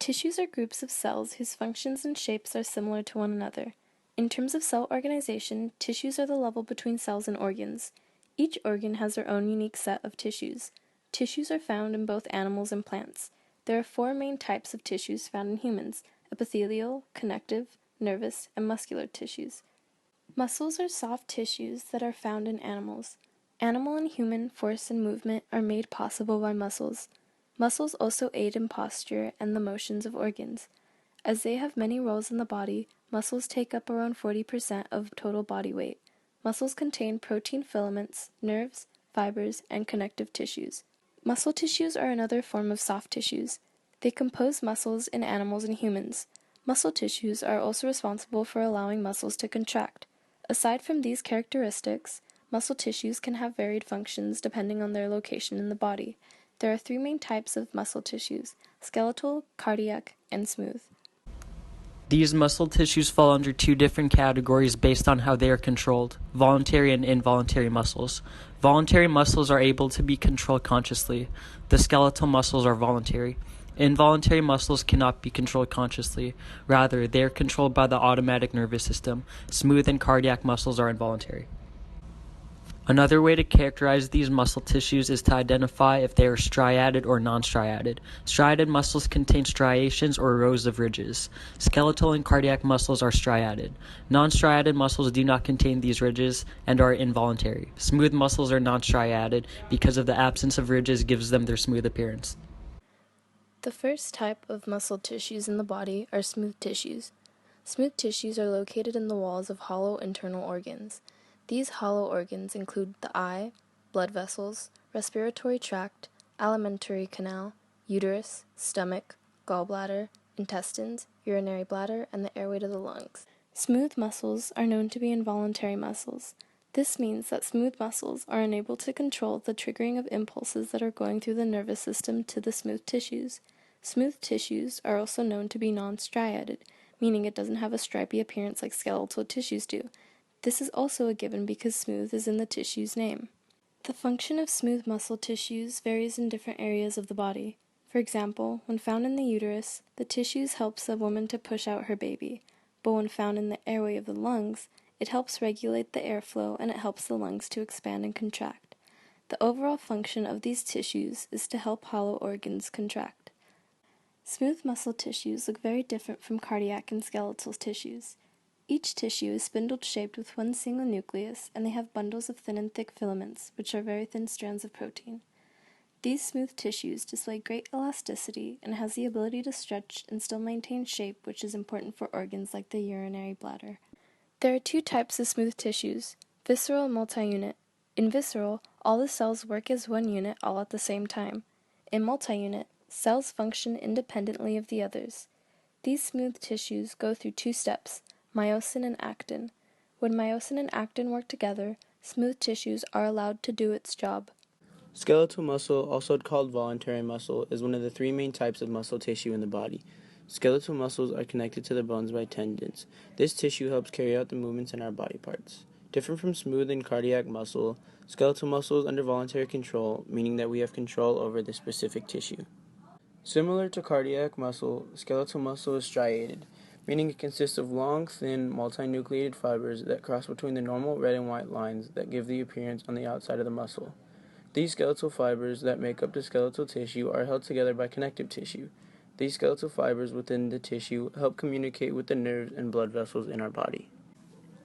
Tissues are groups of cells whose functions and shapes are similar to one another. In terms of cell organization, tissues are the level between cells and organs. Each organ has their own unique set of tissues. Tissues are found in both animals and plants. There are four main types of tissues found in humans: epithelial, connective, nervous, and muscular tissues. Muscles are soft tissues that are found in animals. Animal and human force and movement are made possible by muscles. Muscles also aid in posture and the motions of organs. As they have many roles in the body, muscles take up around 40% of total body weight. Muscles contain protein filaments, nerves, fibers, and connective tissues. Muscle tissues are another form of soft tissues. They compose muscles in animals and humans. Muscle tissues are also responsible for allowing muscles to contract. Aside from these characteristics, muscle tissues can have varied functions depending on their location in the body. There are three main types of muscle tissues: skeletal, cardiac, and smooth. These muscle tissues fall under two different categories based on how they are controlled: voluntary and involuntary muscles. Voluntary muscles are able to be controlled consciously. The skeletal muscles are voluntary. Involuntary muscles cannot be controlled consciously. Rather, they are controlled by the automatic nervous system. Smooth and cardiac muscles are involuntary. Another way to characterize these muscle tissues is to identify if they are striated or non-striated. Striated muscles contain striations or rows of ridges. Skeletal and cardiac muscles are striated. Non-striated muscles do not contain these ridges and are involuntary. Smooth muscles are non-striated because of the absence of ridges gives them their smooth appearance. The first type of muscle tissues in the body are smooth tissues. Smooth tissues are located in the walls of hollow internal organs. These hollow organs include the eye, blood vessels, respiratory tract, alimentary canal, uterus, stomach, gallbladder, intestines, urinary bladder, and the airway to the lungs. Smooth muscles are known to be involuntary muscles. This means that smooth muscles are unable to control the triggering of impulses that are going through the nervous system to the smooth tissues. Smooth tissues are also known to be non-striated, meaning it doesn't have a stripy appearance like skeletal tissues do. This is also a given because smooth is in the tissue's name. The function of smooth muscle tissues varies in different areas of the body. For example, when found in the uterus, the tissues helps a woman to push out her baby, but when found in the airway of the lungs, it helps regulate the airflow and it helps the lungs to expand and contract. The overall function of these tissues is to help hollow organs contract. Smooth muscle tissues look very different from cardiac and skeletal tissues. Each tissue is spindle-shaped with one single nucleus, and they have bundles of thin and thick filaments, which are very thin strands of protein. These smooth tissues display great elasticity and has the ability to stretch and still maintain shape, which is important for organs like the urinary bladder. There are two types of smooth tissues: visceral and multi-unit. In visceral, all the cells work as one unit all at the same time. In multi-unit, cells function independently of the others. These smooth tissues go through two steps: myosin and actin. When myosin and actin work together, smooth tissues are allowed to do its job. Skeletal muscle, also called voluntary muscle, is one of the three main types of muscle tissue in the body. Skeletal muscles are connected to the bones by tendons. This tissue helps carry out the movements in our body parts. Different from smooth and cardiac muscle, skeletal muscle is under voluntary control, meaning that we have control over the specific tissue. Similar to cardiac muscle, skeletal muscle is striated, meaning it consists of long, thin, multinucleated fibers that cross between the normal red and white lines that give the appearance on the outside of the muscle. These skeletal fibers that make up the skeletal tissue are held together by connective tissue. These skeletal fibers within the tissue help communicate with the nerves and blood vessels in our body.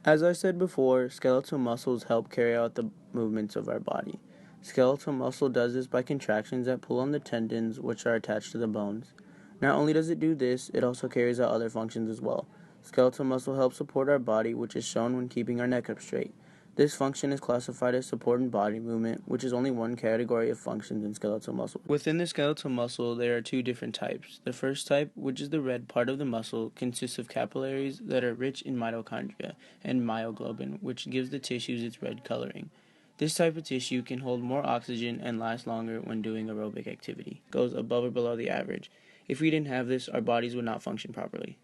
As I said before, skeletal muscles help carry out the movements of our body. Skeletal muscle does this by contractions that pull on the tendons which are attached to the bones. Not only does it do this, it also carries out other functions as well. Skeletal muscle helps support our body, which is shown when keeping our neck up straight. This function is classified as support and body movement, which is only one category of functions in skeletal muscle. Within the skeletal muscle, there are two different types. The first type, which is the red part of the muscle, consists of capillaries that are rich in mitochondria and myoglobin, which gives the tissues its red coloring. This type of tissue can hold more oxygen and last longer when doing aerobic activity. It goes above or below the average. If we didn't have this, our bodies would not function properly.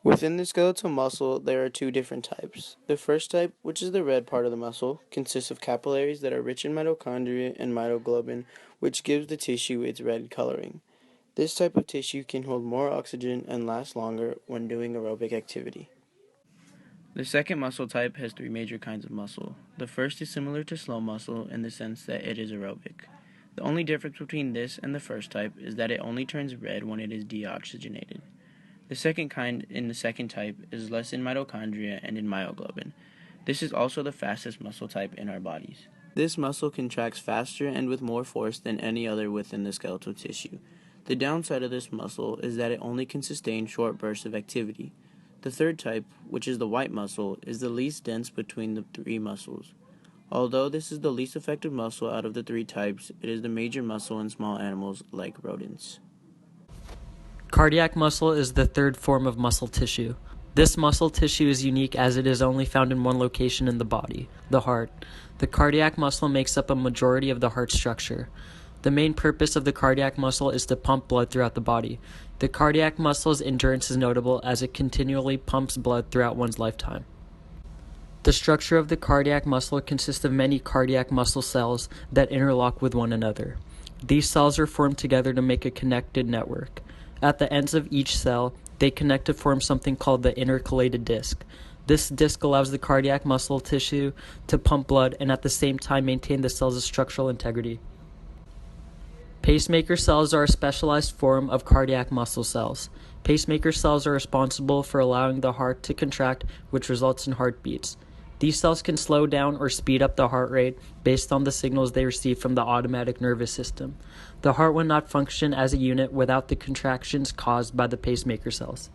Within the skeletal muscle, there are two different types. The first type, which is the red part of the muscle, consists of capillaries that are rich in mitochondria and myoglobin, which gives the tissue its red coloring. This type of tissue can hold more oxygen and last longer when doing aerobic activity. The second muscle type has three major kinds of muscle. The first is similar to slow muscle in the sense that it is aerobic. The only difference between this and the first type is that it only turns red when it is deoxygenated. The second kind in the second type is less in mitochondria and in myoglobin. This is also the fastest muscle type in our bodies. This muscle contracts faster and with more force than any other within the skeletal tissue. The downside of this muscle is that it only can sustain short bursts of activity. The third type, which is the white muscle, is the least dense between the three muscles. Although this is the least effective muscle out of the three types, it is the major muscle in small animals like rodents. Cardiac muscle is the third form of muscle tissue. This muscle tissue is unique as it is only found in one location in the body, the heart. The cardiac muscle makes up a majority of the heart structure. The main purpose of the cardiac muscle is to pump blood throughout the body. The cardiac muscle's endurance is notable as it continually pumps blood throughout one's lifetime. The structure of the cardiac muscle consists of many cardiac muscle cells that interlock with one another. These cells are formed together to make a connected network. At the ends of each cell, they connect to form something called the intercalated disc. This disc allows the cardiac muscle tissue to pump blood and at the same time maintain the cell's structural integrity. Pacemaker cells are a specialized form of cardiac muscle cells. Pacemaker cells are responsible for allowing the heart to contract, which results in heartbeats. These cells can slow down or speed up the heart rate based on the signals they receive from the automatic nervous system. The heart would not function as a unit without the contractions caused by the pacemaker cells.